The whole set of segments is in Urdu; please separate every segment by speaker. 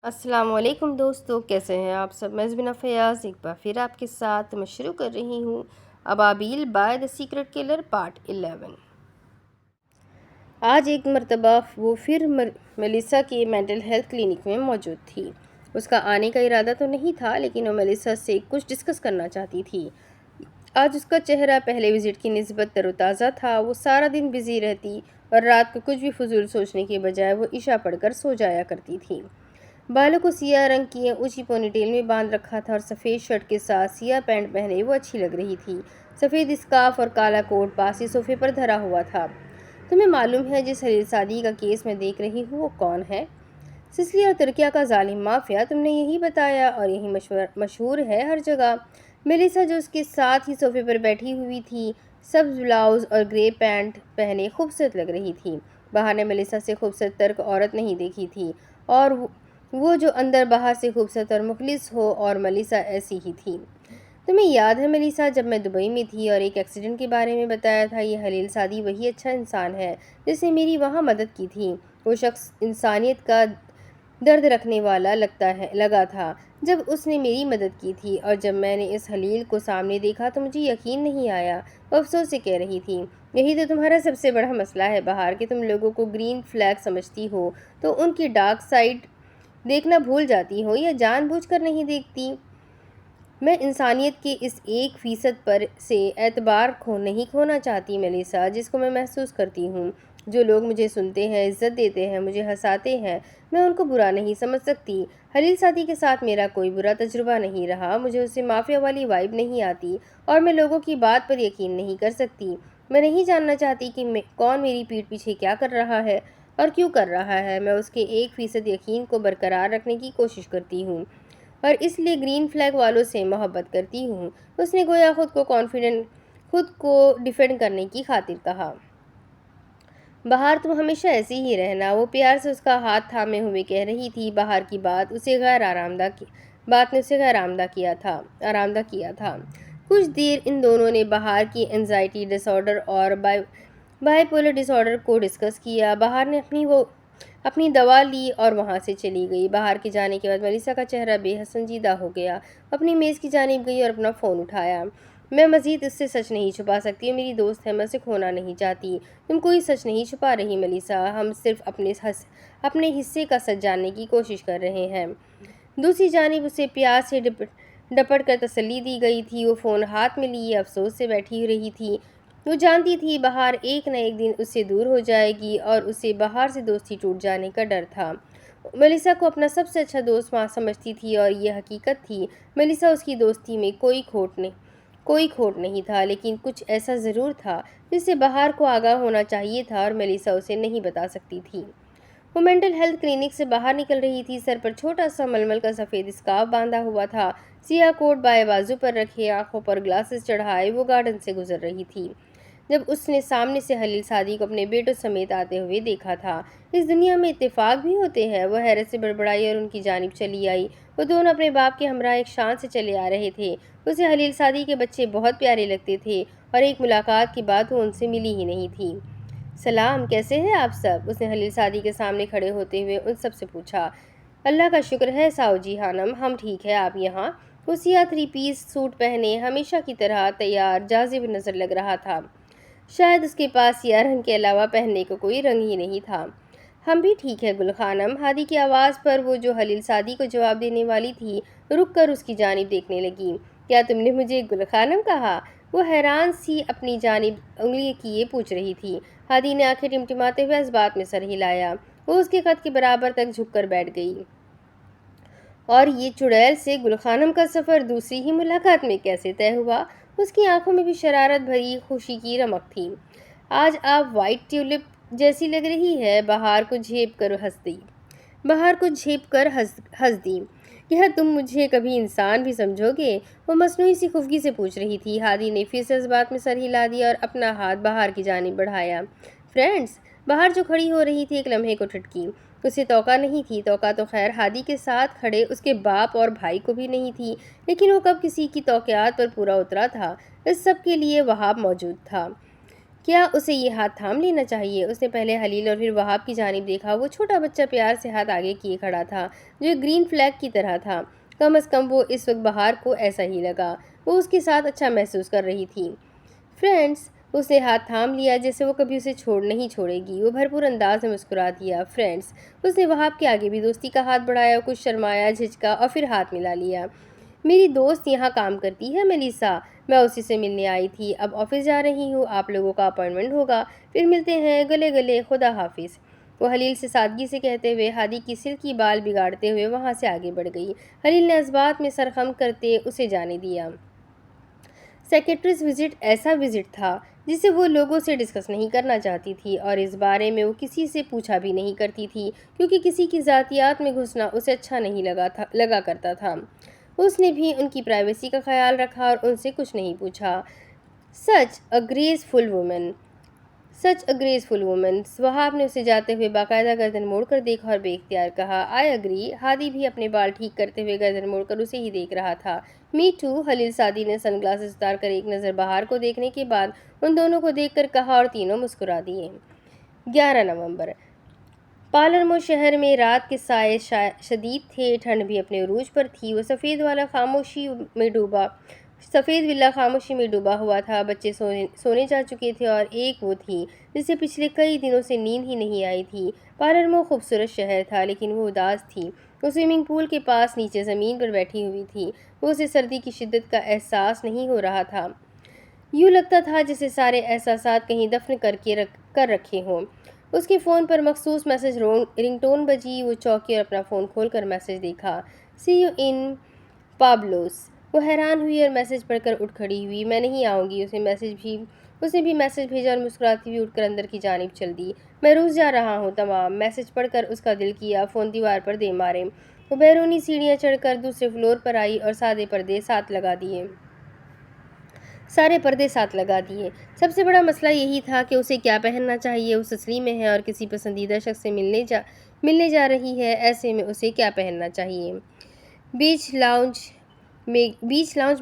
Speaker 1: السلام علیکم دوستو، کیسے ہیں آپ سب؟ میں زبینہ فیاض ایک بار پھر آپ کے ساتھ میں شروع کر رہی ہوں ابابیل by the secret colour part 11۔ آج ایک مرتبہ وہ پھر میلیسا کے مینٹل ہیلتھ کلینک میں موجود تھی۔ اس کا آنے کا ارادہ تو نہیں تھا، لیکن وہ میلیسا سے کچھ ڈسکس کرنا چاہتی تھی۔ آج اس کا چہرہ پہلے وزٹ کی نسبت تر و تازہ تھا۔ وہ سارا دن بزی رہتی اور رات کو کچھ بھی فضول سوچنے کے بجائے وہ عشاء پڑھ کر سو جایا کرتی تھی۔ بالوں کو سیاہ رنگ کی اونچی پونی ٹیل میں باندھ رکھا تھا اور سفید شرٹ کے ساتھ سیاہ پینٹ پہنے وہ اچھی لگ رہی تھی۔ سفید اسکارف اور کالا کوٹ پاس ہی صوفے پر دھرا ہوا تھا۔ تمہیں معلوم ہے جس حلیل سعدی کا کیس میں دیکھ رہی ہوں وہ کون ہے؟ سسلی اور ترکیہ کا ظالم مافیا، تم نے یہی بتایا اور یہی مشہور ہے ہر جگہ۔ میلیسا جو اس کے ساتھ ہی صوفے پر بیٹھی ہوئی تھی، سبز بلاؤز اور گرے پینٹ پہنے خوبصورت لگ رہی تھی۔ باہر نے میلیسا سے خوبصورت ترک عورت نہیں دیکھی تھی، اور وہ جو اندر باہر سے خوبصورت اور مخلص ہو، اور میلیسا ایسی ہی تھی۔ تمہیں یاد ہے میلیسا، جب میں دبئی میں تھی اور ایک ایکسیڈنٹ کے بارے میں بتایا تھا، یہ حلیل سعدی وہی اچھا انسان ہے جس نے میری وہاں مدد کی تھی۔ وہ شخص انسانیت کا درد رکھنے والا لگا تھا جب اس نے میری مدد کی تھی، اور جب میں نے اس حلیل کو سامنے دیکھا تو مجھے یقین نہیں آیا۔ وہ افسوس سے کہہ رہی تھی، یہی تو تمہارا سب سے بڑا مسئلہ ہے بہار، کہ تم لوگوں کو گرین فلیگ سمجھتی ہو تو ان کی ڈارک سائیڈ دیکھنا بھول جاتی ہو، یا جان بوجھ کر نہیں دیکھتی۔ میں انسانیت کے اس 1% پر سے اعتبار نہیں کھونا چاہتی میلیسا، جس کو میں محسوس کرتی ہوں۔ جو لوگ مجھے سنتے ہیں، عزت دیتے ہیں، مجھے ہنساتے ہیں، میں ان کو برا نہیں سمجھ سکتی۔ حلیل سعدی کے ساتھ میرا کوئی برا تجربہ نہیں رہا، مجھے اسے مافیا والی وائب نہیں آتی، اور میں لوگوں کی بات پر یقین نہیں کر سکتی۔ میں نہیں جاننا چاہتی کہ کون میری پیٹھ پیچھے کیا کر رہا ہے اور کیوں کر رہا ہے۔ میں اس کے 1% یقین کو برقرار رکھنے کی کوشش کرتی ہوں، اور اس لیے گرین فلیگ والوں سے محبت کرتی ہوں۔ اس نے گویا خود کو ڈیفینڈ کرنے کی خاطر کہا۔ بہار، تم ہمیشہ ایسی ہی رہنا، وہ پیار سے اس کا ہاتھ تھامے ہوئے کہہ رہی تھی۔ بہار کی بات نے اسے غیر آرامدہ کیا تھا۔ کچھ دیر ان دونوں نے بہار کی اینزائٹی ڈس آرڈر اور بائی پولر ڈس آرڈر کو ڈسکس کیا۔ بہار نے اپنی دوا لی اور وہاں سے چلی گئی۔ بہار کے جانے کے بعد میلیسا کا چہرہ بے حد سنجیدہ ہو گیا۔ اپنی میز کی جانب گئی اور اپنا فون اٹھایا۔ میں مزید اس سے سچ نہیں چھپا سکتی، وہ میری دوست ہے، میں اسے کھونا نہیں چاہتی۔ تم کوئی سچ نہیں چھپا رہی میلیسا، ہم صرف اپنے حصے کا سچ جاننے کی کوشش کر رہے ہیں۔ دوسری جانب اسے پیار سے ڈپٹ کر تسلی دی گئی تھی۔ وہ فون ہاتھ میں لیے افسوس سے بیٹھی رہی تھی۔ وہ جانتی تھی بہار ایک نہ ایک دن اس سے دور ہو جائے گی، اور اسے بہار سے دوستی ٹوٹ جانے کا ڈر تھا۔ میلیسا کو اپنا سب سے اچھا دوست سمجھتی تھی، اور یہ حقیقت تھی۔ میلیسا اس کی دوستی میں کوئی کھوٹ نہیں تھا، لیکن کچھ ایسا ضرور تھا جس سے بہار کو آگاہ ہونا چاہیے تھا، اور میلیسا اسے نہیں بتا سکتی تھی۔ وہ مینٹل ہیلتھ کلینک سے باہر نکل رہی تھی۔ سر پر چھوٹا سا ململ کا سفید اسکارف باندھا ہوا تھا، سیاہ کوٹ بائیں بازو پر رکھے، آنکھوں پر گلاسز چڑھائے وہ گارڈن سے گزر رہی تھی جب اس نے سامنے سے حلیل سعدی کو اپنے بیٹوں سمیت آتے ہوئے دیکھا تھا۔ اس دنیا میں اتفاق بھی ہوتے ہیں، وہ حیرت سے بڑبڑائی اور ان کی جانب چلی آئی۔ وہ دونوں اپنے باپ کے ہمراہ ایک شان سے چلے آ رہے تھے۔ اسے حلیل سعدی کے بچے بہت پیارے لگتے تھے، اور ایک ملاقات کے بعد وہ ان سے ملی ہی نہیں تھی۔ سلام، کیسے ہیں آپ سب؟ اس نے حلیل سعدی کے سامنے کھڑے ہوتے ہوئے ان سب سے پوچھا۔ اللہ کا شکر ہے ساؤ جی خانم، ہم ٹھیک ہیں، آپ یہاں؟ وہ سیاہ 3 پیس سوٹ پہنے ہمیشہ کی طرح تیار جاذب نظر لگ رہا تھا۔ شاید اس کے پاس سیاہ رنگ کے علاوہ پہننے کو کوئی رنگ ہی نہیں تھا۔ ہم بھی ٹھیک ہے گل خانم۔ ہادی کی آواز پر وہ جو حلیل سعدی کو جواب دینے والی تھی رک کر اس کی جانب دیکھنے لگی۔ کیا تم نے مجھے گل خانم کہا؟ وہ حیران سی اپنی جانب انگلی کیے پوچھ رہی تھی۔ ہادی نے آنکھیں ٹمٹماتے ہوئے اس بات میں سر ہلایا۔ وہ اس کے قد کے برابر تک جھک کر بیٹھ گئی۔ اور یہ چڑیل سے گل خانم کا سفر دوسری ہی ملاقات میں کیسے طے ہوا؟ اس کی آنکھوں میں بھی شرارت بھری خوشی کی رمق تھی۔ آج آپ وائٹ ٹیولپ جیسی لگ رہی ہے، بہار کو جھیپ کر ہنس دی۔ کیا تم مجھے کبھی انسان بھی سمجھو گے؟ وہ مصنوعی سی خفگی سے پوچھ رہی تھی۔ ہادی نے پھر سے اس بات میں سر ہلا دیا اور اپنا ہاتھ بہار کی جانب بڑھایا۔ فرینڈز، بہار جو کھڑی ہو رہی تھی ایک لمحے کو ٹھٹکی۔ اسے توقع نہیں تھی، توقع تو خیر ہادی کے ساتھ کھڑے اس کے باپ اور بھائی کو بھی نہیں تھی، لیکن وہ کب کسی کی توقعات پر پورا اترا تھا؟ اس سب کے لیے وہاب موجود تھا۔ کیا اسے یہ ہاتھ تھام لینا چاہیے؟ اس نے پہلے خلیل اور پھر وہاب کی جانب دیکھا۔ وہ چھوٹا بچہ پیار سے ہاتھ آگے کیے کھڑا تھا، جو ایک گرین فلیگ کی طرح تھا۔ کم از کم وہ اس وقت بہار کو ایسا ہی لگا۔ وہ اس کے ساتھ اچھا محسوس کر رہی تھی۔ فرینڈز، اس نے ہاتھ تھام لیا جیسے وہ کبھی اسے نہیں چھوڑے گی۔ وہ بھرپور انداز میں مسکرا دیا۔ فرینڈز، اس نے وہاب کے آگے بھی دوستی کا ہاتھ بڑھایا، کچھ شرمایا، جھجکا اور پھر ہاتھ ملا لیا۔ میری دوست یہاں کام کرتی ہے میلیسا، میں اسی سے ملنے آئی تھی، اب آفس جا رہی ہوں، آپ لوگوں کا اپائنٹمنٹ ہوگا، پھر ملتے ہیں، گلے گلے، خدا حافظ۔ وہ خلیل سے سادگی سے کہتے ہوئے ہادی کی سلکی بال بگاڑتے ہوئے وہاں سے آگے بڑھ گئی۔ خلیل نے اس بات میں سر خم کرتے اسے جانے دیا۔ سیکرٹریز وزٹ ایسا وزٹ تھا جسے وہ لوگوں سے ڈسکس نہیں کرنا چاہتی تھی، اور اس بارے میں وہ کسی سے پوچھا بھی نہیں کرتی تھی، کیونکہ کسی کی ذاتیات میں گھسنا اسے اچھا نہیں لگا کرتا تھا۔ اس نے بھی ان کی پرائیویسی کا خیال رکھا اور ان سے کچھ نہیں پوچھا۔ سچ اے گریسفل وومن، سچ اے گریسفل وومن۔ وہاب نے اسے جاتے ہوئے باقاعدہ گردن موڑ کر دیکھا اور بے اختیار کہا، آئی اگری۔ ہادی بھی اپنے بال ٹھیک کرتے ہوئے گردن موڑ کر اسے ہی دیکھ رہا تھا۔ Me to. خلیل سعدی نے سن گلاسز اتار کر ایک نظر بہار کو دیکھنے کے بعد ان دونوں کو دیکھ کر کہا اور تینوں مسکرا دیے۔ 11 نومبر۔ پالرمو شہر میں رات کے سائے شدید تھے، ٹھنڈ بھی اپنے عروج پر تھی۔ وہ سفید ولا خاموشی میں ڈوبا ہوا تھا۔ بچے سونے جا چکے تھے اور ایک وہ تھی جسے پچھلے کئی دنوں سے نیند ہی نہیں آئی تھی۔ پالرمو خوبصورت شہر تھا، لیکن وہ اداس تھی۔ وہ سوئمنگ پول کے پاس نیچے زمین پر بیٹھی ہوئی تھی۔ وہ اسے سردی کی شدت کا احساس نہیں ہو رہا تھا۔ یوں لگتا تھا جیسے سارے احساسات کہیں دفن کر رکھے ہوں۔ اس کے فون پر مخصوص میسج رنگ ٹون بجی۔ وہ چونکی اور اپنا فون کھول کر میسج دیکھا، سی یو ان پابلوس۔ وہ حیران ہوئی اور میسج پڑھ کر اٹھ کھڑی ہوئی۔ میں نہیں آؤں گی۔ اس نے بھی میسج بھیجا اور مسکراتی ہوئی اٹھ کر اندر کی جانب چل دی۔ میں روس جا رہا ہوں تمام۔ میسج پڑھ کر اس کا دل کیا فون دیوار پر دے مارے۔ وہ بیرونی سیڑھیاں چڑھ کر دوسرے فلور پر آئی اور سارے پردے ساتھ لگا دیے۔ سب سے بڑا مسئلہ یہی تھا کہ اسے کیا پہننا چاہیے۔ وہ سسلی میں ہے اور کسی پسندیدہ شخص سے ملنے جا رہی ہے، ایسے میں اسے کیا پہننا چاہیے۔ بیچ لاؤنج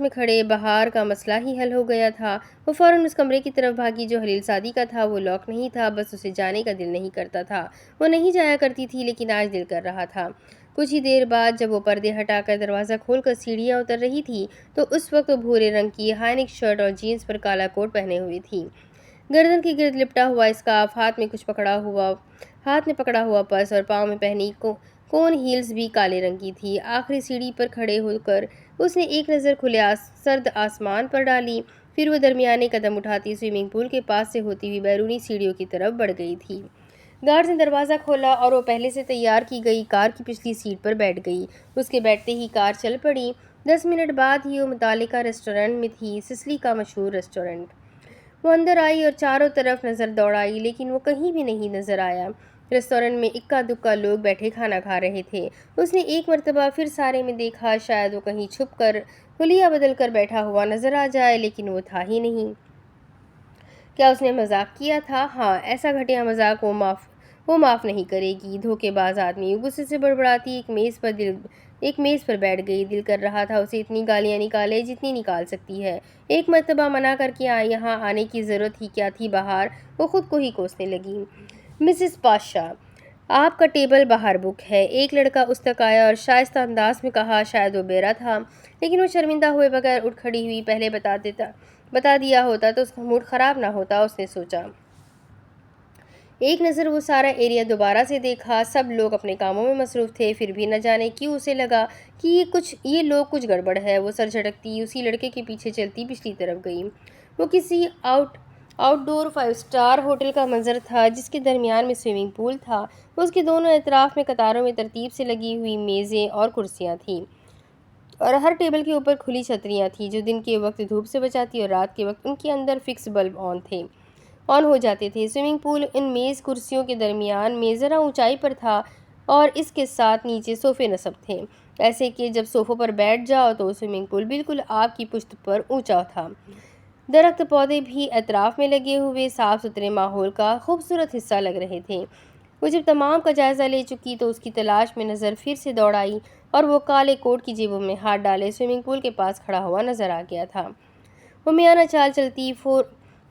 Speaker 1: میں کھڑے بہار کا مسئلہ ہی حل ہو گیا تھا۔ وہ فوراً اس کمرے کی طرف بھاگی جو خلیل سعدی کا تھا۔ وہ لاک نہیں تھا، بس اسے جانے کا دل نہیں کرتا تھا۔ وہ نہیں جایا کرتی تھی، لیکن آج دل کر رہا تھا۔ کچھ ہی دیر بعد جب وہ پردے ہٹا کر دروازہ کھول کر سیڑھیاں اتر رہی تھی تو اس وقت وہ بھورے رنگ کی ہائی نیک شرٹ اور جینس پر کالا کوٹ پہنے ہوئی تھی۔ گردن کے گرد لپٹا ہوا اسکارف، ہاتھ میں پکڑا ہوا پرس اور پاؤں میں پہنی کون ہیلز بھی کالے رنگ کی تھی۔ آخری سیڑھی پر کھڑے ہو کر اس نے ایک نظر کھلے سرد آسمان پر ڈالی، پھر وہ درمیانے قدم اٹھاتی سوئمنگ پول کے پاس سے ہوتی ہوئی بیرونی سیڑھیوں کی طرف بڑھ گئی تھی۔ گارڈ نے دروازہ کھولا اور وہ پہلے سے تیار کی گئی کار کی پچھلی سیٹ پر بیٹھ گئی۔ اس کے بیٹھتے ہی کار چل پڑی۔ 10 منٹ بعد ہی وہ متعلقہ ریسٹورنٹ میں تھی، سسلی کا مشہور ریسٹورنٹ۔ وہ اندر آئی اور چاروں طرف نظر دوڑائی، لیکن وہ کہیں بھی نہیں نظر آیا۔ ریسٹورنٹ میں اکا دکا لوگ بیٹھے کھانا کھا رہے تھے۔ اس نے ایک مرتبہ پھر سارے میں دیکھا، شاید وہ کہیں چھپ کر حلیہ بدل کر بیٹھا ہوا نظر آ جائے، لیکن وہ تھا ہی نہیں۔ کیا اس نے مذاق کیا تھا؟ ہاں، ایسا گھٹیا مذاق وہ معاف نہیں کرے گی۔ دھوکے باز آدمی۔ غصے سے بڑبڑاتی ایک میز پر بیٹھ گئی۔ دل کر رہا تھا اسے اتنی گالیاں نکالے جتنی نکال سکتی ہے۔ ایک مرتبہ منع کر کے یہاں آنے کی ضرورت ہی کیا تھی بہار؟ وہ خود کو ہی کوسنے لگی۔ مسز پاشا، آپ کا ٹیبل باہر بک ہے۔ ایک لڑکا اس تک آیا اور شائستہ انداز میں کہا، شاید وہ بیرا تھا، لیکن وہ شرمندہ ہوئے بغیر اٹھ کھڑی ہوئی۔ پہلے بتا دیا ہوتا تو اس کا موڈ خراب نہ ہوتا، اس نے سوچا۔ ایک نظر وہ سارا ایریا دوبارہ سے دیکھا۔ سب لوگ اپنے کاموں میں مصروف تھے، پھر بھی نہ جانے کیوں اسے لگا کہ یہ لوگ کچھ گڑبڑ ہے۔ وہ سر جھٹکتی اسی لڑکے کے پیچھے چلتی پچھلی طرف گئی۔ وہ کسی آؤٹ ڈور 5 اسٹار ہوٹل کا منظر تھا جس کے درمیان میں سوئمنگ پول تھا۔ اس کے دونوں اطراف میں قطاروں میں ترتیب سے لگی ہوئی میزیں اور کرسیاں تھیں، اور ہر ٹیبل کے اوپر کھلی چھتریاں تھیں جو دن کے وقت دھوپ سے بچاتی اور رات کے وقت ان کے اندر فکس بلب آن ہو جاتے تھے۔ سوئمنگ پول ان میز کرسیوں کے درمیان میں ذرا اونچائی پر تھا اور اس کے ساتھ نیچے صوفے نصب تھے، ایسے کہ جب صوفوں پر بیٹھ جاؤ تو سوئمنگ پول بالکل آپ کی پشت پر اونچا تھا۔ درخت پودے بھی اطراف میں لگے ہوئے صاف ستھرے ماحول کا خوبصورت حصہ لگ رہے تھے۔ وہ جب تمام کا جائزہ لے چکی تو اس کی تلاش میں نظر پھر سے دوڑ آئی اور وہ کالے کوٹ کی جیبوں میں ہاتھ ڈالے سوئمنگ پول کے پاس کھڑا ہوا نظر آ گیا تھا۔ وہ میانہ چال چلتی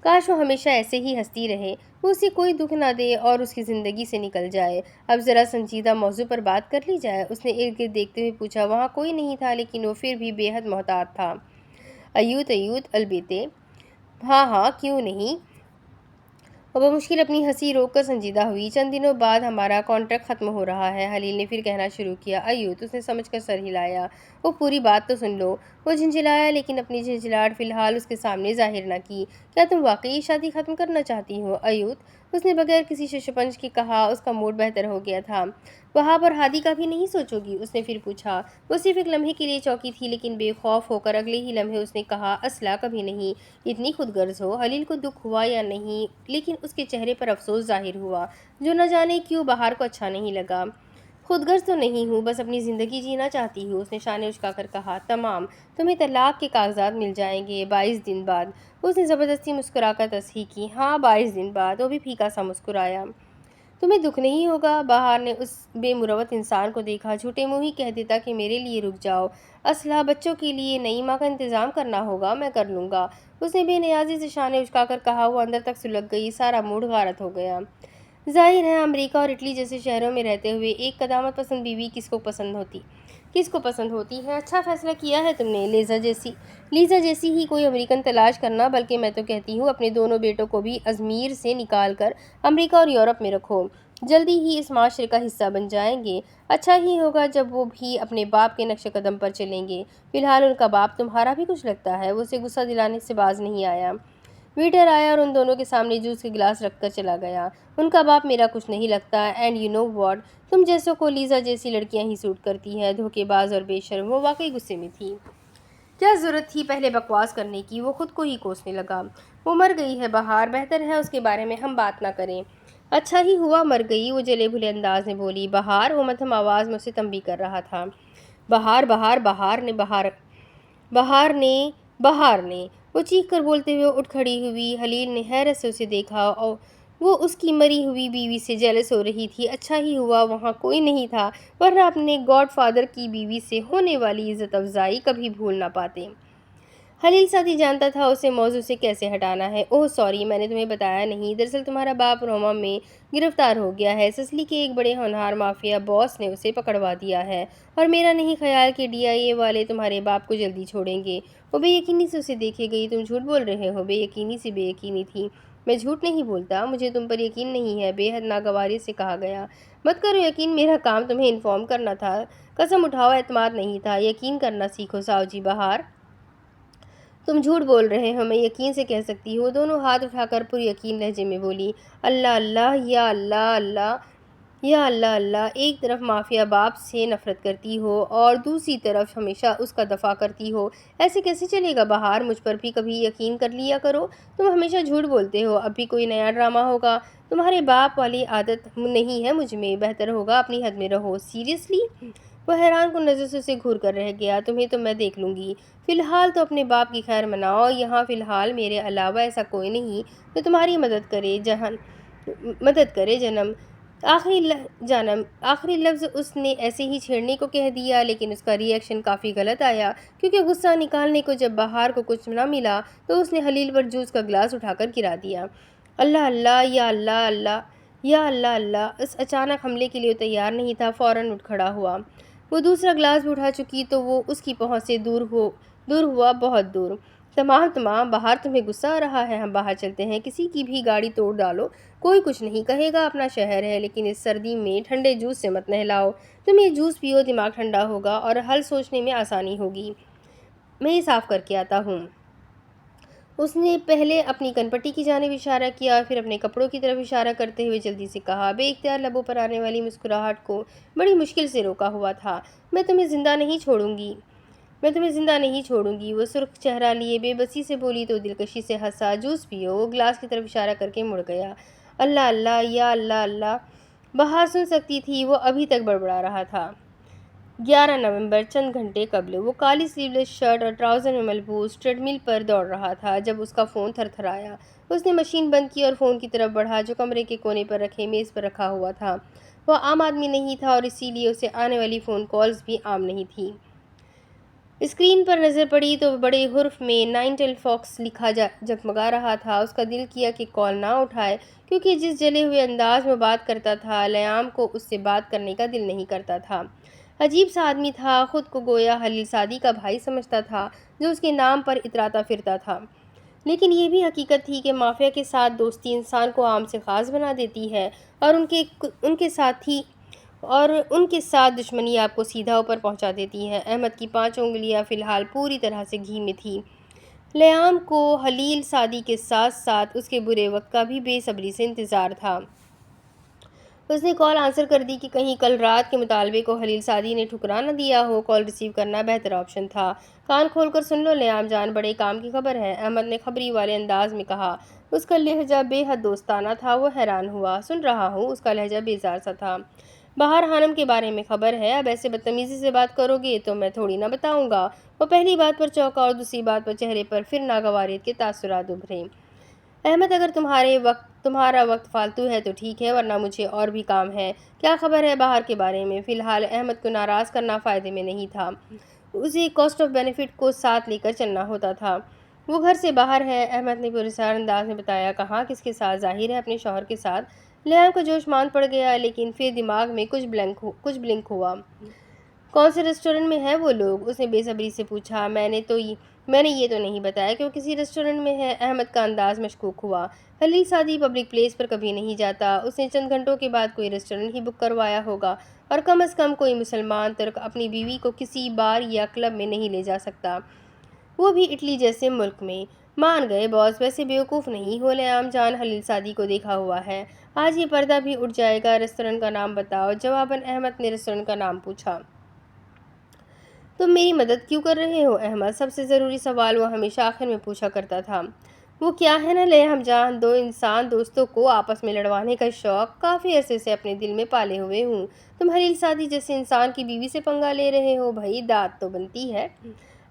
Speaker 1: کاش وہ ہمیشہ ایسے ہی ہنستی رہے، وہ اسے کوئی دکھ نہ دے اور اس کی زندگی سے نکل جائے۔ اب ذرا سنجیدہ موضوع پر بات کر لی جائے، اس نے ارد گرد دیکھتے ہوئے پوچھا۔ وہاں کوئی نہیں تھا، لیکن وہ پھر بھی بے حد محتاط تھا۔ ایوت البتہ۔ ہاں ہاں، کیوں نہیں؟ وہ بمشکل اپنی ہنسی روک کر سنجیدہ ہوئی۔ چند دنوں بعد ہمارا کانٹریکٹ ختم ہو رہا ہے، خلیل نے پھر کہنا شروع کیا۔ ایوت، اس نے سمجھ کر سر ہلایا۔ وہ پوری بات تو سن لو۔ وہ جھنجھلایا، لیکن اپنی جھنجھلاہٹ فی الحال اس کے سامنے ظاہر نہ کی۔ کیا تم واقعی شادی ختم کرنا چاہتی ہو ایوت؟ اس نے بغیر کسی ششپنج کے کہا۔ اس کا موڈ بہتر ہو گیا تھا۔ وہاب اور ہادی کا بھی نہیں سوچو گی؟ اس نے پھر پوچھا۔ وہ صرف ایک لمحے کے لیے چونکی تھی، لیکن بے خوف ہو کر اگلے ہی لمحے اس نے کہا، اصلا کبھی نہیں۔ اتنی خود غرض ہو؟ خلیل کو دکھ ہوا یا نہیں، لیکن اس کے چہرے پر افسوس ظاہر ہوا، جو نہ جانے کیوں بہار کو اچھا نہیں لگا۔ خود غرض تو نہیں ہوں، بس اپنی زندگی جینا چاہتی ہوں، اس نے شانے اچکا کر کہا۔ تمام، تمہیں طلاق کے کاغذات مل جائیں گے 22 دن بعد۔ اس نے زبردستی مسکرا کر تصحیح کی۔ ہاں 22 دن بعد۔ وہ بھی پھیکا سا مسکرایا۔ تمہیں دکھ نہیں ہوگا؟ بہار نے اس بے مروت انسان کو دیکھا۔ جھوٹے منہ ہی کہہ دیتا کہ میرے لیے رک جاؤ، اصلا بچوں کے لیے نئی ماں کا انتظام کرنا ہوگا، میں کر لوں گا، اس نے بے نیازی سے شانے اچکا کر کہا۔ وہ اندر تک سلگ گئی، سارا موڈ غارت ہو گیا۔ ظاہر ہے امریکہ اور اٹلی جیسے شہروں میں رہتے ہوئے ایک قدامت پسند بیوی کس کو پسند ہوتی ہے؟ اچھا فیصلہ کیا ہے تم نے، لیزا جیسی ہی کوئی امریکن تلاش کرنا، بلکہ میں تو کہتی ہوں اپنے دونوں بیٹوں کو بھی ازمیر سے نکال کر امریکہ اور یورپ میں رکھو، جلدی ہی اس معاشرے کا حصہ بن جائیں گے۔ اچھا ہی ہوگا جب وہ بھی اپنے باپ کے نقش قدم پر چلیں گے۔ فی الحال ان کا باپ تمہارا بھی کچھ لگتا ہے؟ وہ اسے غصہ دلانے سے باز نہیں آیا۔ ویٹر آیا اور ان دونوں کے سامنے جوس کے گلاس رکھ کر چلا گیا۔ ان کا باپ میرا کچھ نہیں لگتا، اینڈ یو نو واٹ، تم جیسوں کو لیزا جیسی لڑکیاں ہی سوٹ کرتی ہیں، دھوکے باز اور بے شرم۔ وہ واقعی غصے میں تھی۔ کیا ضرورت تھی پہلے بکواس کرنے کی؟ وہ خود کو ہی کوسنے لگا۔ وہ مر گئی ہے بہار، بہتر ہے اس کے بارے میں ہم بات نہ کریں۔ اچھا ہی ہوا مر گئی، وہ جلے بھلے انداز میں بولی۔ بہار، وہ مدھم آواز میں اسے تنبیہ کر رہا تھا۔ بہار نے وہ چیخ کر بولتے ہوئے اٹھ کھڑی ہوئی۔ خلیل نے حیرت سے اسے دیکھا اور وہ اس کی مری ہوئی بیوی سے جیلس ہو رہی تھی۔ اچھا ہی ہوا وہاں کوئی نہیں تھا، ورنہ اپنے گاڈ فادر کی بیوی سے ہونے والی عزت افزائی کبھی بھول نہ پاتے۔ خلیل ساتھی جانتا تھا اسے موضوع سے کیسے ہٹانا ہے۔ اوہ سوری، میں نے تمہیں بتایا نہیں، دراصل تمہارا باپ روما میں گرفتار ہو گیا ہے۔ سسلی کے ایک بڑے ہونہار مافیا باس نے اسے پکڑوا دیا ہے، اور میرا نہیں خیال کہ DIA والے تمہارے باپ کو جلدی چھوڑیں گے۔ وہ بے یقینی سے اسے دیکھے گئی۔ تم جھوٹ بول رہے ہو؟ بے یقینی سے بے یقینی تھی۔ میں جھوٹ نہیں بولتا، مجھے تم پر یقین نہیں ہے، بے حد ناگواری سے کہا گیا۔ مت کرو یقین، میرا کام تمہیں انفارم کرنا تھا۔ قسم اٹھاؤ اعتماد نہیں تھا۔ یقین کرنا سیکھو ساو جی بہار۔ تم جھوٹ بول رہے ہو، میں یقین سے کہہ سکتی ہوں۔ وہ دونوں ہاتھ اٹھا کر پر یقین لہجے میں بولی۔ اللہ اللہ، یا اللہ اللہ، یا اللہ اللہ۔ ایک طرف مافیا باپ سے نفرت کرتی ہو اور دوسری طرف ہمیشہ اس کا دفاع کرتی ہو، ایسے کیسے چلے گا بہار؟ مجھ پر بھی کبھی یقین کر لیا کرو، تم ہمیشہ جھوٹ بولتے ہو۔ اب بھی کوئی نیا ڈرامہ ہوگا؟ تمہارے باپ والی عادت نہیں ہے مجھ میں، بہتر ہوگا اپنی حد میں رہو۔ سیریسلی؟ وہ حیران کن نظر سے اسے گھور کر رہ گیا۔ تمہیں تو میں دیکھ لوں گی، فی الحال تو اپنے باپ کی خیر مناؤ۔ یہاں فی الحال میرے علاوہ ایسا کوئی نہیں جو تمہاری مدد کرے جنم۔ آخری لفظ اس نے ایسے ہی چھیڑنے کو کہہ دیا، لیکن اس کا ری ایکشن کافی غلط آیا، کیونکہ غصہ نکالنے کو جب بہار کو کچھ نہ ملا تو اس نے خلیل پر جوس کا گلاس اٹھا کر گرا دیا۔ اللہ اللہ، یا اللہ اللہ، یا اللہ اللہ۔ اس اچانک حملے کے لیے تیار نہیں تھا، فوراً اٹھ کھڑا ہوا۔ وہ دوسرا گلاس بھی اٹھا چکی تو وہ اس کی پہنچ سے دور ہوا، بہت دور۔ تمام بہار، تمہیں غصہ آ رہا ہے؟ ہم باہر چلتے ہیں، کسی کی بھی گاڑی توڑ ڈالو، کوئی کچھ نہیں کہے گا، اپنا شہر ہے، لیکن اس سردی میں ٹھنڈے جوس سے مت نہلاؤ۔ تم یہ جوس پیو، دماغ ٹھنڈا ہوگا اور حل سوچنے میں آسانی ہوگی۔ میں یہ صاف کر کے آتا ہوں۔ اس نے پہلے اپنی کن پٹی کی جانب اشارہ کیا، پھر اپنے کپڑوں کی طرف اشارہ کرتے ہوئے جلدی سے کہا۔ بے اختیار لبوں پر آنے والی مسکراہٹ کو بڑی مشکل سے روکا ہوا تھا۔ میں تمہیں زندہ نہیں چھوڑوں گی، وہ سرخ چہرہ لیے بے بسی سے بولی تو دلکشی سے ہنسا۔ جوس پیو، وہ گلاس کی طرف اشارہ کر کے مڑ گیا۔ اللہ اللہ، یا اللہ اللہ۔ بہار سن سکتی تھی، وہ ابھی تک بڑبڑا رہا تھا۔ 11 نومبر، چند گھنٹے قبل، وہ کالی سلیو لیس شرٹ اور ٹراؤزر میں ملبوس ٹریڈ مل پر دوڑ رہا تھا جب اس کا فون تھر تھرایا۔ اس نے مشین بند کی اور فون کی طرف بڑھا جو کمرے کے کونے پر رکھے میز پر رکھا ہوا تھا۔ وہ عام آدمی نہیں تھا اور اسی لیے اسے آنے والی فون کالز بھی عام نہیں تھیں۔ اسکرین پر نظر پڑی تو بڑے حرف میں نائنٹل فاکس لکھا جگمگا رہا تھا۔ اس کا دل کیا کہ کال نہ اٹھائے، کیونکہ جس جلے ہوئے انداز میں بات کرتا تھا، لیام کو اس سے بات کرنے کا دل نہیں کرتا تھا۔ عجیب سا آدمی تھا، خود کو گویا خلیل سعدی کا بھائی سمجھتا تھا جو اس کے نام پر اتراتا پھرتا تھا۔ لیکن یہ بھی حقیقت تھی کہ مافیا کے ساتھ دوستی انسان کو عام سے خاص بنا دیتی ہے، اور ان کے ساتھ دشمنی آپ کو سیدھا اوپر پہنچا دیتی ہے۔ احمد کی 5 انگلیاں فی الحال پوری طرح سے گھی میں تھی۔ لیام کو خلیل سعدی کے ساتھ ساتھ اس کے برے وقت کا بھی بے صبری سے انتظار تھا۔ اس نے کال آنسر کر دی کہ کہیں کل رات کے مطالبے کو خلیل سعدی نے ٹھکرا نہ دیا ہو۔ کال ریسیو کرنا بہتر آپشن تھا۔ کان کھول کر سن لو لیام جان، بڑے کام کی خبر ہے، احمد نے خبری والے انداز میں کہا۔ اس کا لہجہ بے حد دوستانہ تھا۔ وہ حیران ہوا۔ سن رہا ہوں، اس کا لہجہ بیزار سا تھا۔ بہار خانم کے بارے میں خبر ہے؟ اب ایسے بدتمیزی سے بات کرو گے تو میں تھوڑی نہ بتاؤں گا۔ وہ پہلی بات پر چونکا اور دوسری بات پر چہرے پر پھر ناگواریت کے تاثرات ابھرے۔ احمد، اگر تمہارا وقت فالتو ہے تو ٹھیک ہے، ورنہ مجھے اور بھی کام ہے۔ کیا خبر ہے بہار کے بارے میں؟ فی الحال احمد کو ناراض کرنا فائدے میں نہیں تھا۔ اسے کاسٹ آف بینیفٹ کو ساتھ لے کر چلنا ہوتا تھا۔ وہ گھر سے باہر ہے، احمد نے پرسرار انداز میں بتایا۔ کہاں، کس کے ساتھ؟ ظاہر ہے اپنے شوہر کے ساتھ۔ لیام کا جوش مان پڑ گیا، لیکن پھر دماغ میں کچھ بلنک ہوا۔ کون سے ریسٹورنٹ میں ہیں وہ لوگ؟ اس نے بے صبری سے پوچھا۔ میں نے یہ تو نہیں بتایا کہ وہ کسی ریسٹورنٹ میں ہے۔ احمد کا انداز مشکوک ہوا۔ خلیل سعدی پبلک پلیس پر کبھی نہیں جاتا۔ اس نے چند گھنٹوں کے بعد کوئی ریسٹورنٹ ہی بک کروایا ہوگا، اور کم از کم کوئی مسلمان ترک اپنی بیوی کو کسی بار یا کلب میں نہیں لے جا سکتا، وہ بھی اٹلی جیسے ملک میں۔ مان گئے باس، ویسے بیوقوف نہیں ہو لیام جان، خلیل سعدی کو دیکھا ہوا ہے۔ آج یہ پردہ بھی اٹھ جائے گا۔ ریسٹورنٹ کا نام بتاؤ۔ جواباً احمد نے ریسٹورنٹ کا نام پوچھا۔ تم میری مدد کیوں کر رہے ہو احمد؟ سب سے ضروری سوال وہ ہمیشہ آخر میں پوچھا کرتا تھا۔ وہ کیا ہے نا لیام جان، دو انسان دوستوں کو آپس میں لڑوانے کا شوق کافی عرصے سے اپنے دل میں پالے ہوئے ہوں۔ تم خلیل سعدی جیسے انسان کی بیوی سے پنگا لے رہے ہو، بھائی داد تو بنتی ہے۔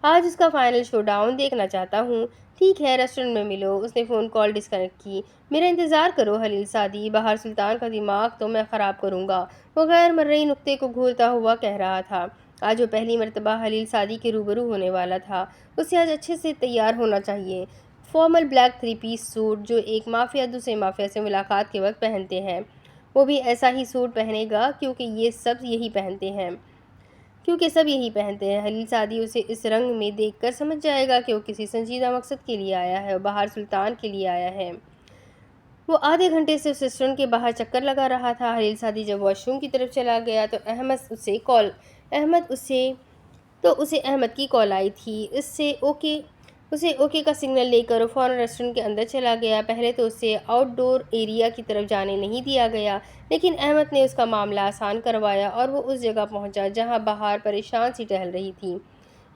Speaker 1: آج اس کا فائنل شو ڈاؤن دیکھنا چاہتا ہوں۔ ٹھیک ہے، ریسٹورنٹ میں ملو۔ اس نے فون کال ڈسکنیکٹ کی۔ میرا انتظار کرو خلیل سعدی، بہار سلطان کا دماغ تو میں خراب کروں گا، وہ غیر مرئی نکتے کو گھولتا ہوا کہہ رہا تھا۔ آج وہ پہلی مرتبہ خلیل سعدی کے روبرو ہونے والا تھا۔ اسے آج اچھے سے تیار ہونا چاہیے۔ فارمل بلیک 3 پیس سوٹ جو ایک مافیا دوسرے مافیا سے ملاقات کے وقت پہنتے ہیں، وہ بھی ایسا ہی سوٹ پہنے گا کیونکہ سب یہی پہنتے ہیں۔ خلیل سعدی اسے اس رنگ میں دیکھ کر سمجھ جائے گا کہ وہ کسی سنجیدہ مقصد کے لیے آیا ہے، وہ بہار سلطان کے لیے آیا ہے۔ وہ آدھے گھنٹے سے اس ریسٹورنٹ کے باہر چکر لگا رہا تھا۔ خلیل سعدی جب واش روم کی طرف چلا گیا تو اسے احمد کی کال آئی تھی۔ اسے اوکے کا سگنل لے کر وہ فوراً ریسٹورنٹ کے اندر چلا گیا۔ پہلے تو اسے آؤٹ ڈور ایریا کی طرف جانے نہیں دیا گیا، لیکن احمد نے اس کا معاملہ آسان کروایا اور وہ اس جگہ پہنچا جہاں بہار پریشان سی ٹہل رہی تھی۔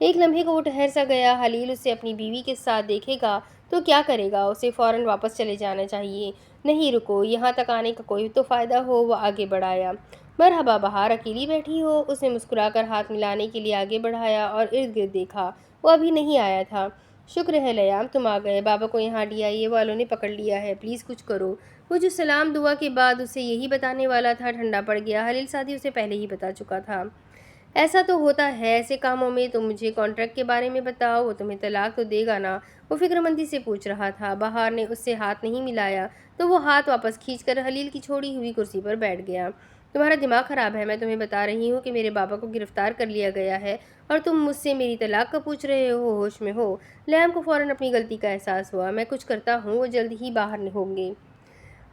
Speaker 1: ایک لمحے کو وہ ٹھہر سا گیا۔ خلیل اسے اپنی بیوی کے ساتھ دیکھے گا تو کیا کرے گا؟ اسے فوراً واپس چلے جانا چاہیے۔ نہیں رکو، یہاں تک آنے کا کوئی تو فائدہ ہو۔ وہ آگے بڑھایا۔ مرحبا بہار، اکیلی بیٹھی ہو؟ اس نے مسکرا کر ہاتھ ملانے کے لیے آگے بڑھایا اور ارد گرد دیکھا۔ وہ ابھی نہیں آیا تھا۔ شکر ہے لیام، تم آ گئے۔ بابا کو یہاں DIA والوں نے پکڑ لیا ہے، پلیز کچھ کرو۔ وہ جو سلام دعا کے بعد اسے یہی بتانے والا تھا ٹھنڈا پڑ گیا۔ خلیل سعدی اسے پہلے ہی بتا چکا تھا۔ ایسا تو ہوتا ہے ایسے کاموں میں۔ تم مجھے کانٹریکٹ کے بارے میں بتاؤ، وہ تمہیں طلاق تو دے گا نا؟ وہ فکر مندی سے پوچھ رہا تھا۔ بہار نے اس سے ہاتھ نہیں ملایا تو وہ ہاتھ واپس کھینچ کر خلیل کی چھوڑی ہوئی کرسی پر بیٹھ گیا۔ تمہارا دماغ خراب ہے؟ میں تمہیں بتا رہی ہوں کہ میرے بابا کو گرفتار کر لیا گیا ہے اور تم مجھ سے میری طلاق کا پوچھ رہے ہو؟ ہوش میں ہو؟ لیام کو فوراً اپنی غلطی کا احساس ہوا۔ میں کچھ کرتا ہوں، وہ جلد ہی باہر ہوں گے۔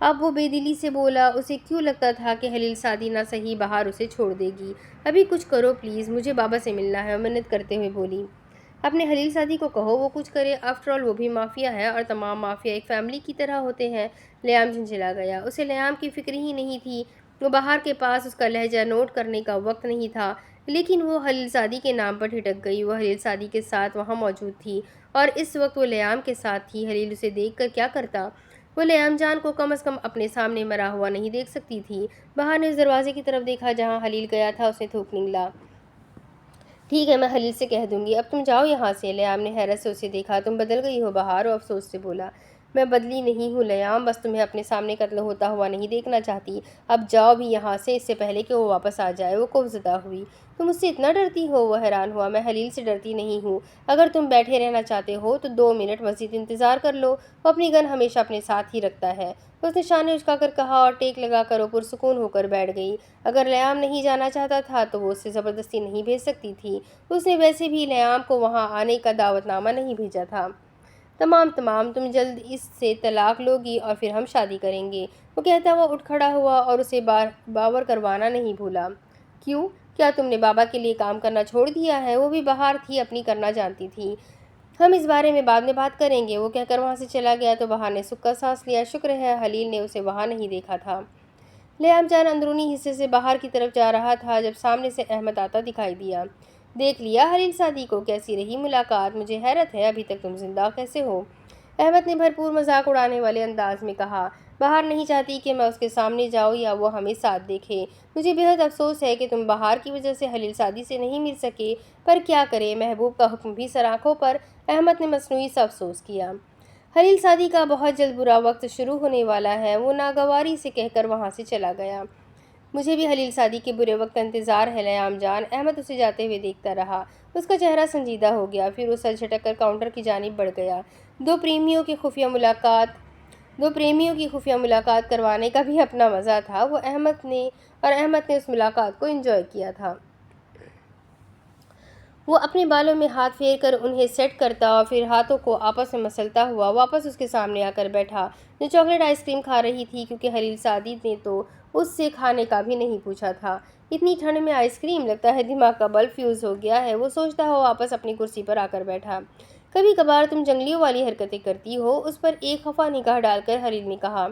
Speaker 1: اب وہ بے دلی سے بولا۔ اسے کیوں لگتا تھا کہ خلیل سعدی نہ صحیح بہار اسے چھوڑ دے گی۔ ابھی کچھ کرو پلیز، مجھے بابا سے ملنا ہے، وہ منت کرتے ہوئے بولی۔ اپنے خلیل سعدی کو کہو وہ کچھ کرے، آفٹر آل وہ بھی مافیا ہے اور تمام مافیا ایک فیملی کی طرح ہوتے ہیں۔ لیام جھنجھلا گیا۔ اسے لیام کی فکر ہی نہیں تھی۔ وہ بہار کے پاس اس کا لہجہ نوٹ کرنے کا وقت نہیں تھا، لیکن وہ خلیل سعدی کے نام پر ٹھٹک گئی۔ وہ خلیل سعدی کے ساتھ وہاں موجود تھی اور اس وقت وہ لیام کے ساتھ تھی۔ خلیل اسے دیکھ کر کیا کرتا؟ وہ لیام جان کو کم از کم اپنے سامنے مرا ہوا نہیں دیکھ سکتی تھی۔ بہار نے اس دروازے کی طرف دیکھا جہاں خلیل گیا تھا۔ اس نے تھوک نگلا۔ ٹھیک ہے، میں خلیل سے کہہ دوں گی، اب تم جاؤ یہاں سے۔ لیام نے حیرت سے اسے دیکھا۔ تم بدل گئی ہو بہار، وہ افسوس سے بولا۔ میں بدلی نہیں ہوں لیام، بس تمہیں اپنے سامنے قتل ہوتا ہوا نہیں دیکھنا چاہتی۔ اب جاؤ بھی یہاں سے، اس سے پہلے کہ وہ واپس آ جائے۔ وہ خوفزدہ ہوئی۔ تم مجھ سے اتنا ڈرتی ہو؟ وہ حیران ہوا۔ میں حلیل سے ڈرتی نہیں ہوں۔ اگر تم بیٹھے رہنا چاہتے ہو تو 2 منٹ مزید انتظار کر لو۔ وہ اپنی گن ہمیشہ اپنے ساتھ ہی رکھتا ہے۔ اس نے شانے اچکا کر کہا اور ٹیک لگا کر وہ پرسکون ہو کر بیٹھ گئی۔ اگر لیام نہیں جانا چاہتا تھا تو وہ اسے زبردستی نہیں بھیج سکتی تھی۔ اس نے ویسے بھی لیام کو وہاں آنے کا دعوت نامہ نہیں بھیجا تھا۔ تمام تم جلد اس سے طلاق لوگی اور پھر ہم شادی کریں گے، وہ کہتا ہوا اٹھ کھڑا ہوا اور اسے باور کروانا نہیں بھولا۔ کیوں؟ کیا تم نے بابا کے لیے کام کرنا چھوڑ دیا ہے؟ وہ بھی بہار تھی، اپنی کرنا جانتی تھی۔ ہم اس بارے میں بعد میں بات کریں گے، وہ کہہ کر وہاں سے چلا گیا تو بہار نے سکھ کا سانس لیا۔ شکر ہے حلیل نے اسے وہاں نہیں دیکھا تھا۔ لیام جان اندرونی حصے سے باہر کی طرف جا رہا تھا جب سامنے سے احمد آتا دکھائی دیا۔ دیکھ لیا حلیل سعدی کو؟ کیسی رہی ملاقات؟ مجھے حیرت ہے ابھی تک تم زندہ کیسے ہو؟ احمد نے بھرپور مذاق اڑانے والے انداز میں کہا۔ بہار نہیں چاہتی کہ میں اس کے سامنے جاؤں یا وہ ہمیں ساتھ دیکھے۔ مجھے بہت افسوس ہے کہ تم بہار کی وجہ سے حلیل سعدی سے نہیں مل سکے، پر کیا کرے، محبوب کا حکم بھی سر آنکھوں پر۔ احمد نے مصنوعی سا افسوس کیا۔ حلیل سعدی کا بہت جلد برا وقت شروع ہونے والا ہے، وہ ناگواری سے کہہ کر وہاں سے چلا گیا۔ مجھے بھی حلیل سعدی کے برے وقت کا انتظار ہے لیام جان۔ احمد اسے جاتے ہوئے دیکھتا رہا۔ اس کا چہرہ سنجیدہ ہو گیا، پھر وہ سر جھٹک کر کاؤنٹر کی جانب بڑھ گیا۔ دو پریمیوں کی خفیہ ملاقات کروانے کا بھی اپنا مزہ تھا۔ احمد نے اس ملاقات کو انجوائے کیا تھا۔ وہ اپنے بالوں میں ہاتھ پھیر کر انہیں سیٹ کرتا اور پھر ہاتھوں کو آپس میں مسلتا ہوا واپس اس کے سامنے آ کر بیٹھا جو چاکلیٹ آئس کریم کھا رہی تھی، کیونکہ حلیل سعدی نے تو اس سے کھانے کا بھی نہیں پوچھا تھا۔ اتنی ٹھنڈ میں آئس کریم؟ لگتا ہے دماغ کا بلب فیوز ہو گیا ہے، وہ سوچتا ہوا واپس اپنی کرسی پر آ کر بیٹھا۔ کبھی کبھار تم جنگلیوں والی حرکتیں کرتی ہو، اس پر ایک خفا نگاہ ڈال کر حلیل نے کہا۔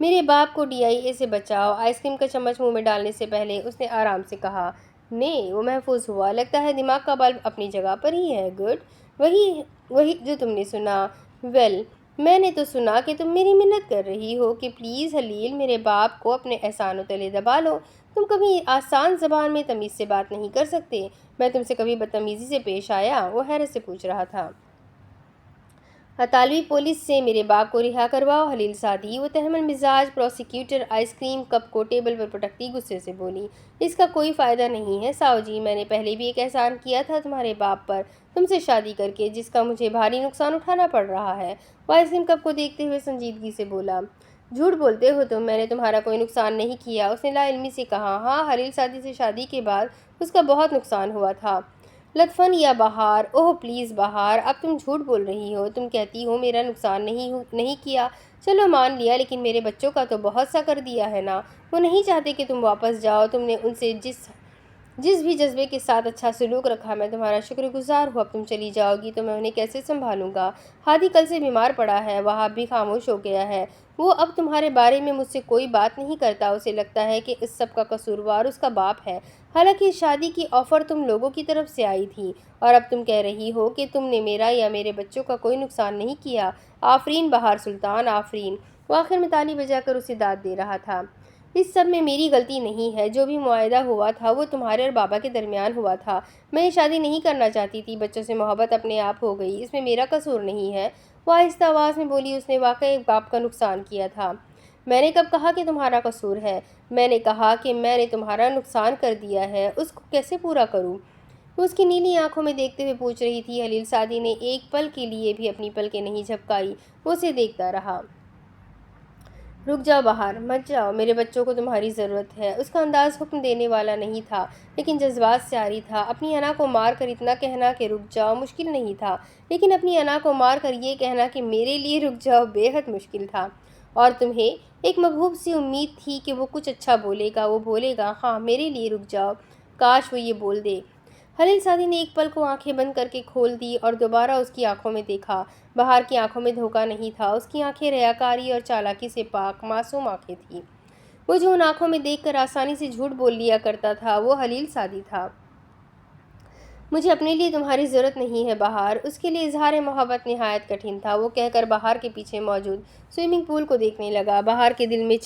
Speaker 1: میرے باپ کو DIA سے بچاؤ۔ آئس کریم کا چمچ منہ میں ڈالنے سے پہلے اس نے آرام سے کہا۔ وہ محفوظ ہوا۔ لگتا ہے دماغ کا بلب اپنی جگہ پر ہی ہے۔ گڈ، وہی جو تم نے سنا۔ میں نے تو سنا کہ تم میری منت کر رہی ہو کہ پلیز حلیل میرے باپ کو اپنے احسانوں تلے دبا لو۔ تم کبھی آسان زبان میں تمیز سے بات نہیں کر سکتے؟ میں تم سے کبھی بدتمیزی سے پیش آیا؟ وہ حیرت سے پوچھ رہا تھا۔ اطالوی پولیس سے میرے باپ کو رہا کرواؤ حلیل سعدی، وہ تحمل مزاج پروسیکیوٹر آئس کریم کپ کو ٹیبل پر پٹکتی غصے سے بولی۔ اس کا کوئی فائدہ نہیں ہے ساؤ جی، میں نے پہلے بھی ایک احسان کیا تھا تمہارے باپ پر تم سے شادی کر کے، جس کا مجھے بھاری نقصان اٹھانا پڑ رہا ہے۔ وہ آئس کریم کپ کو دیکھتے ہوئے سنجیدگی سے بولا۔ جھوٹ بولتے ہو تم، میں نے تمہارا کوئی نقصان نہیں کیا، اس نے لا علمی سے کہا۔ ہاں، حلیل سعدی سے شادی کے بعد اس کا بہت نقصان ہوا تھا۔ لطفاً یا بہار، اوہ پلیز بہار، اب تم جھوٹ بول رہی ہو، تم کہتی ہو میرا نقصان نہیں کیا، چلو مان لیا، لیکن میرے بچوں کا تو بہت سا کر دیا ہے نا۔ وہ نہیں چاہتے کہ تم واپس جاؤ، تم نے ان سے جس بھی جذبے کے ساتھ اچھا سلوک رکھا، میں تمہارا شکر گزار ہوں۔ اب تم چلی جاؤ گی تو میں انہیں کیسے سنبھالوں گا؟ ہادی کل سے بیمار پڑا ہے، وہاب بھی خاموش ہو گیا ہے، وہ اب تمہارے بارے میں مجھ سے کوئی بات نہیں کرتا، اسے لگتا ہے کہ اس سب کا قصوروار اس کا باپ ہے، حالانکہ شادی کی آفر تم لوگوں کی طرف سے آئی تھی، اور اب تم کہہ رہی ہو کہ تم نے میرا یا میرے بچوں کا کوئی نقصان نہیں کیا۔ آفرین بہار سلطان، آفرین۔ وہ آخر میں تالی بجا کر اسے داد دے رہا تھا۔ اس سب میں میری غلطی نہیں ہے، جو بھی معاہدہ ہوا تھا وہ تمہارے اور بابا کے درمیان ہوا تھا، میں یہ شادی نہیں کرنا چاہتی تھی، بچوں سے محبت اپنے آپ ہو گئی، اس میں میرا قصور نہیں ہے، وہ آہستہ آواز میں بولی۔ اس نے واقعی ایک باپ کا نقصان کیا تھا۔ میں نے کب کہا کہ تمہارا قصور ہے؟ میں نے کہا کہ میں نے تمہارا نقصان کر دیا ہے، اس کو کیسے پورا کروں؟ وہ اس کی نیلی آنکھوں میں دیکھتے ہوئے پوچھ رہی تھی۔ حلیل سعدی نے ایک پل کے لیے بھی اپنی پلکیں نہیں جھپکائی، وہ اسے دیکھتا رہا۔ رک جاؤ بہار، مت جاؤ، میرے بچوں کو تمہاری ضرورت ہے۔ اس کا انداز حکم دینے والا نہیں تھا، لیکن جذبات سے عاری تھا۔ اپنی انا کو مار کر اتنا کہنا کہ رک جاؤ مشکل نہیں تھا، لیکن اپنی انا کو مار کر یہ کہنا کہ میرے لیے رک جاؤ بے حد مشکل تھا۔ اور تمہیں ایک مبہوت سی امید تھی کہ وہ کچھ اچھا بولے گا، وہ بولے گا ہاں میرے لیے رک جاؤ، کاش وہ یہ بول دے۔ حلیل سعدی نے ایک پل کو آنکھیں بند کر کے کھول دی اور دوبارہ اس کی آنکھوں میں دیکھا۔ بہار کی آنکھوں میں دھوکہ نہیں تھا، اس کی آنکھیں ریاکاری اور چالاکی سے پاک معصوم آنکھیں تھیں۔ وہ جو ان آنکھوں میں دیکھ کر آسانی سے جھوٹ بول لیا کرتا تھا وہ حلیل سعدی تھا۔ مجھے اپنے لیے تمہاری ضرورت نہیں ہے بہار۔ اس کے لیے اظہار محبت نہایت کٹھن تھا۔ وہ کہہ کر بہار کے پیچھے موجود سوئمنگ پول کو دیکھنے لگا۔ بہار کے دل میں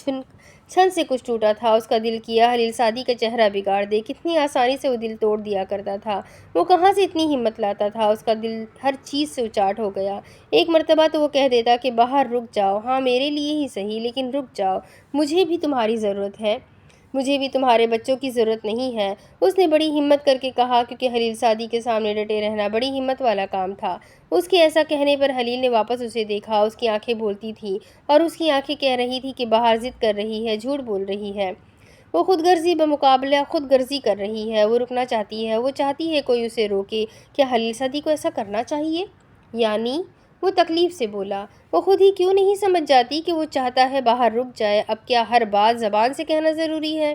Speaker 1: چھن سے کچھ ٹوٹا تھا۔ اس کا دل کیا خلیل سعدی کا چہرہ بگاڑ دے۔ کتنی آسانی سے وہ دل توڑ دیا کرتا تھا۔ وہ کہاں سے اتنی ہمت لاتا تھا؟ اس کا دل ہر چیز سے اچاٹ ہو گیا۔ ایک مرتبہ تو وہ کہہ دیتا کہ بہار رک جاؤ، ہاں میرے لیے ہی صحیح لیکن رک جاؤ، مجھے بھی تمہاری ضرورت ہے، مجھے بھی تمہارے بچوں کی ضرورت نہیں ہے۔ اس نے بڑی ہمت کر کے کہا، کیونکہ خلیل سعدی کے سامنے ڈٹے رہنا بڑی ہمت والا کام تھا۔ اس کے ایسا کہنے پر خلیل نے واپس اسے دیکھا۔ اس کی آنکھیں بولتی تھیں اور اس کی آنکھیں کہہ رہی تھی کہ بہار ضد کر رہی ہے، جھوٹ بول رہی ہے، وہ خود غرضی بمقابلہ خود غرضی کر رہی ہے، وہ رکنا چاہتی ہے، وہ چاہتی ہے کوئی اسے روکے۔ کیا خلیل سعدی کو ایسا کرنا چاہیے؟ یعنی وہ تکلیف سے بولا، وہ خود ہی کیوں نہیں سمجھ جاتی کہ وہ چاہتا ہے بہار رک جائے؟ اب کیا ہر بات زبان سے کہنا ضروری ہے؟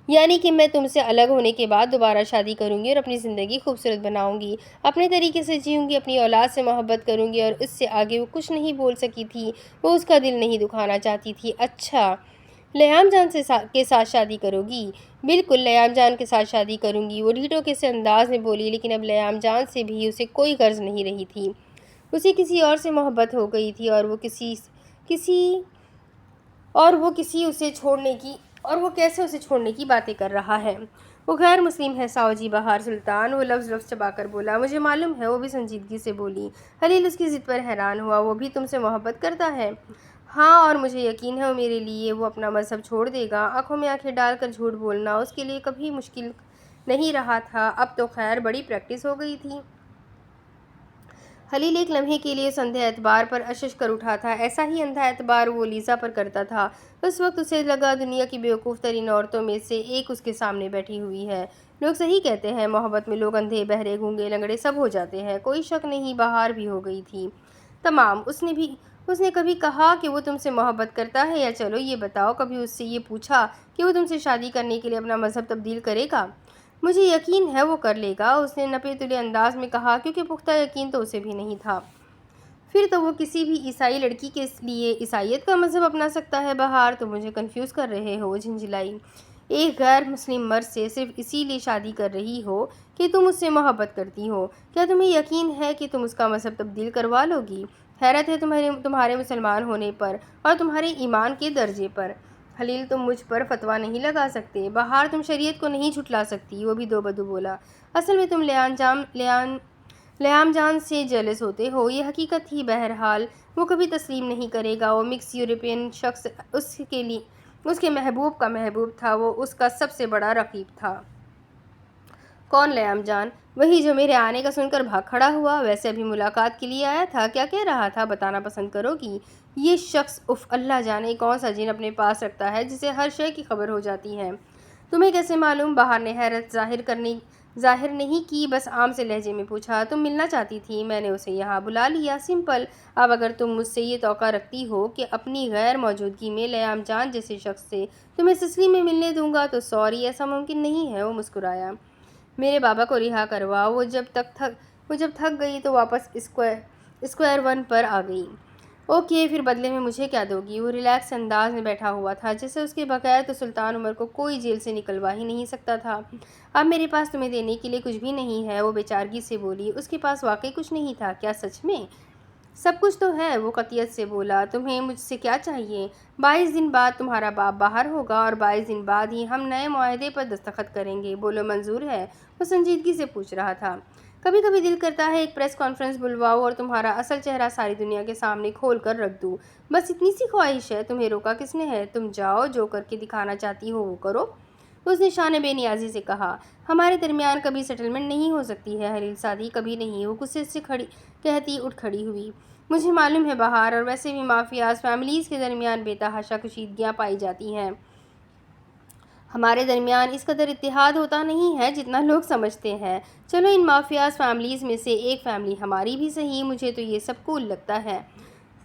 Speaker 1: یعنی کہ میں تم سے الگ ہونے کے بعد دوبارہ شادی کروں گی اور اپنی زندگی خوبصورت بناؤں گی، اپنے طریقے سے جیوں گی، اپنی اولاد سے محبت کروں گی، اور اس سے آگے وہ کچھ نہیں بول سکی تھی۔ وہ اس کا دل نہیں دکھانا چاہتی تھی۔ اچھا، لیام جان کے ساتھ شادی کرو گی؟ بالکل، لیام جان کے ساتھ شادی کروں گی، وہ ڈھیٹو کے سے انداز میں بولی، لیکن اب لیام جان سے بھی اسے کوئی غرض نہیں رہی تھی۔ اسے کسی اور سے محبت ہو گئی تھی، اور وہ کیسے اسے چھوڑنے کی باتیں کر رہا ہے؟ وہ غیر مسلم ہے ساوجی بہار سلطان، وہ لفظ چبا کر بولا۔ مجھے معلوم ہے، وہ بھی سنجیدگی سے بولی۔ خلیل اس کی ضد پر حیران ہوا۔ وہ بھی تم سے محبت کرتا ہے؟ ہاں، اور مجھے یقین ہے میرے لیے وہ اپنا مذہب چھوڑ دے گا۔ آنکھوں میں آنکھیں ڈال کر جھوٹ بولنا اس کے لیے کبھی مشکل نہیں رہا تھا، اب تو خیر بڑی پریکٹس ہو گئی تھی۔ خلیل ایک لمحے کے لیے اس اندھے اعتبار پر اشش کر اٹھا تھا۔ ایسا ہی اندھا اعتبار وہ لیزا پر کرتا تھا۔ اس وقت اسے لگا دنیا کی بیوقوف ترین عورتوں میں سے ایک اس کے سامنے بیٹھی ہوئی ہے۔ لوگ صحیح کہتے ہیں، محبت میں لوگ اندھے بہرے گونگے لنگڑے سب ہو جاتے ہیں۔ کوئی شک نہیں، بہار بھی ہو گئی تھی۔ تمام۔ اس نے کبھی کہا کہ وہ تم سے محبت کرتا ہے؟ یا چلو یہ بتاؤ، کبھی اس سے یہ پوچھا کہ وہ تم سے شادی کرنے کے لیے اپنا مذہب تبدیل کرے گا؟ مجھے یقین ہے وہ کر لے گا، اس نے نپے تلے انداز میں کہا، کیونکہ پختہ یقین تو اسے بھی نہیں تھا۔ پھر تو وہ کسی بھی عیسائی لڑکی کے لیے عیسائیت کا مذہب اپنا سکتا ہے۔ بہار، تم مجھے کنفیوز کر رہے ہو، جھنجھلائی۔ ایک غیر مسلم مرد سے صرف اسی لیے شادی کر رہی ہو کہ تم اس سے محبت کرتی ہو؟ کیا تمہیں یقین ہے کہ تم اس کا مذہب تبدیل کروا لو گی؟ حیرت ہے تمہارے مسلمان ہونے پر اور تمہارے ایمان کے درجے پر۔ خلیل، تم مجھ پر فتویٰ نہیں لگا سکتے۔ بہار، تم شریعت کو نہیں جھٹلا سکتی، وہ بھی دو بدو بولا۔ اصل میں تم لیام جان سے جیلس ہوتے ہو، یہ حقیقت تھی۔ بہرحال وہ کبھی تسلیم نہیں کرے گا۔ وہ مکس یورپین شخص اس کے محبوب کا محبوب تھا، وہ اس کا سب سے بڑا رقیب تھا۔ کون لیام جان؟ وہی جو میرے آنے کا سن کر بھاگ کھڑا ہوا۔ ویسے ابھی ملاقات کے لیے آیا تھا، کیا کہہ رہا تھا؟ بتانا پسند کرو گی؟ یہ شخص، اف، اللہ جانے کون سا جن اپنے پاس رکھتا ہے جسے ہر شے کی خبر ہو جاتی ہے۔ تمہیں کیسے معلوم؟ بہار نے حیرت ظاہر نہیں کی، بس عام سے لہجے میں پوچھا۔ تم ملنا چاہتی تھی، میں نے اسے یہاں بلا لیا، سمپل۔ اب اگر تم مجھ سے یہ توقع رکھتی ہو کہ اپنی غیر موجودگی میں لیام جان جیسے شخص سے تمہیں سسلی میں ملنے دوں گا تو سوری، ایسا ممکن نہیں ہے۔ وہ مسکرایا۔ میرے بابا کو رہا کرواؤ، وہ جب تھک گئی تو واپس اسکوائر 1 پر آ گئی۔ اوکے، پھر بدلے میں مجھے کیا دو گی؟ وہ ریلیکس انداز میں بیٹھا ہوا تھا، جیسے اس کے بغیر تو سلطان عمر کو کوئی جیل سے نکلوا ہی نہیں سکتا تھا۔ اب میرے پاس تمہیں دینے کے لیے کچھ بھی نہیں ہے، وہ بے چارگی سے بولی۔ اس کے پاس واقعی کچھ نہیں تھا کیا؟ سچ میں؟ سب کچھ تو ہے، وہ قطعیت سے بولا۔ تمہیں مجھ سے کیا چاہیے؟ 22 دن بعد تمہارا باپ باہر ہوگا اور 22 دن بعد ہی ہم نئے معاہدے پر دستخط کریں گے، بولو منظور ہے؟ وہ سنجیدگی سے پوچھ رہا تھا۔ کبھی کبھی دل کرتا ہے ایک پریس کانفرنس بلواؤ اور تمہارا اصل چہرہ ساری دنیا کے سامنے کھول کر رکھ دوں، بس اتنی سی خواہش ہے۔ تمہیں روکا کس نے ہے؟ تم جاؤ، جو کر کے دکھانا چاہتی ہو وہ کرو، اس نے شان بے نیازی سے کہا۔ ہمارے درمیان کبھی سیٹلمنٹ نہیں ہو سکتی ہے خلیل سعدی، کبھی نہیں، وہ غصے سے کہتی اٹھ کھڑی ہوئی۔ مجھے معلوم ہے بہار، اور ویسے بھی مافیاز فیملیز کے درمیان بے تحاشا کشیدگیاں پائی جاتی ہیں۔ ہمارے درمیان اس قدر اتحاد ہوتا نہیں ہے جتنا لوگ سمجھتے ہیں۔ چلو ان مافیاز فیملیز میں سے ایک فیملی ہماری بھی صحیح، مجھے تو یہ سب کول لگتا ہے۔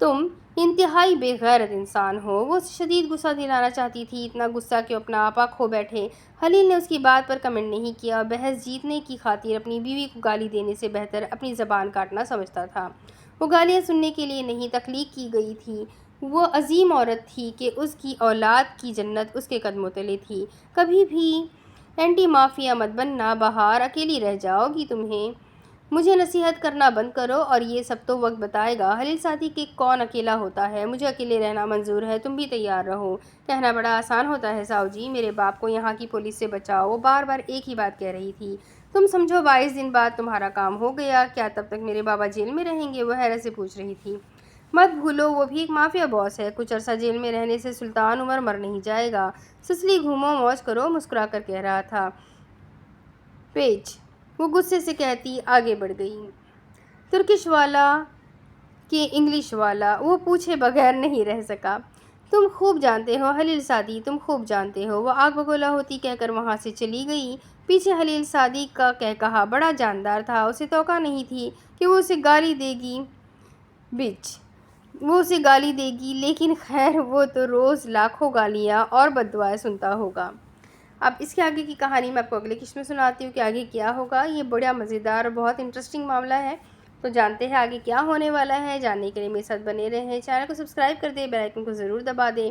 Speaker 1: تم انتہائی بے غیرت انسان ہو، وہ شدید غصہ دلانا چاہتی تھی، اتنا غصہ کہ اپنا آپا کھو بیٹھے۔ خلیل نے اس کی بات پر کمنٹ نہیں کیا، بحث جیتنے کی خاطر اپنی بیوی کو گالی دینے سے بہتر اپنی زبان کاٹنا سمجھتا تھا۔ وہ گالیاں سننے کے لیے نہیں تخلیق کی گئی تھی، وہ عظیم عورت تھی کہ اس کی اولاد کی جنت اس کے قدموں تلے تھی۔ کبھی بھی اینٹی مافیا مت بننا، باہر اکیلی رہ جاؤ گی تمہیں۔ مجھے نصیحت کرنا بند کرو، اور یہ سب تو وقت بتائے گا۔ خلیل سعدی کہ کون اکیلا ہوتا ہے، مجھے اکیلے رہنا منظور ہے، تم بھی تیار رہو۔ کہنا بڑا آسان ہوتا ہے ساؤ جی، میرے باپ کو یہاں کی پولیس سے بچاؤ۔ وہ بار بار ایک ہی بات کہہ رہی تھی۔ تم سمجھو 22 دن بعد تمہارا کام ہو گیا، کیا تب تک میرے بابا جیل میں رہیں گے؟ وہ حیرت سے پوچھ رہی تھی۔ مت بھولو وہ بھی ایک مافیا باس ہے، کچھ عرصہ جیل میں رہنے سے سلطان عمر مر نہیں جائے گا۔ سسلی گھومو موج کرو، مسکرا کر کہہ رہا تھا پیج۔ وہ غصے سے کہتی آگے بڑھ گئی۔ ترکش والا کہ انگلش والا، وہ پوچھے بغیر نہیں رہ سکا۔ تم خوب جانتے ہو خلیل سعدی، تم خوب جانتے ہو۔ وہ آگ بگولا ہوتی کہہ کر وہاں سے چلی گئی۔ پیچھے خلیل سعدی کا کہا بڑا جاندار تھا، اسے توقع نہیں تھی کہ وہ اسے گالی دے گی۔ وہ اسے گالی دے گی، لیکن خیر وہ تو روز لاکھوں گالیاں اور بد دعائیں سنتا ہوگا۔ اب اس کے آگے کی کہانی میں آپ کو اگلے قسط میں سناتی ہوں کہ آگے کیا ہوگا۔ یہ بڑا مزیدار اور بہت انٹرسٹنگ معاملہ ہے، تو جانتے ہیں آگے کیا ہونے والا ہے۔ جاننے کے لیے میرے ساتھ بنے رہیں، چینل کو سبسکرائب کر دیں، بیل آئیکن کو ضرور دبا دیں،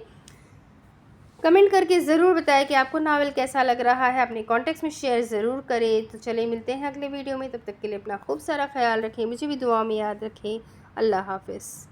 Speaker 1: کمنٹ کر کے ضرور بتائیں کہ آپ کو ناول کیسا لگ رہا ہے، اپنے کانٹیکٹس میں شیئر ضرور کریں۔ تو چلیں ملتے ہیں اگلے ویڈیو میں، تب تک کے لیے اپنا خوب سارا خیال رکھیں، مجھے بھی دعا میں یاد رکھیں۔ اللہ حافظ۔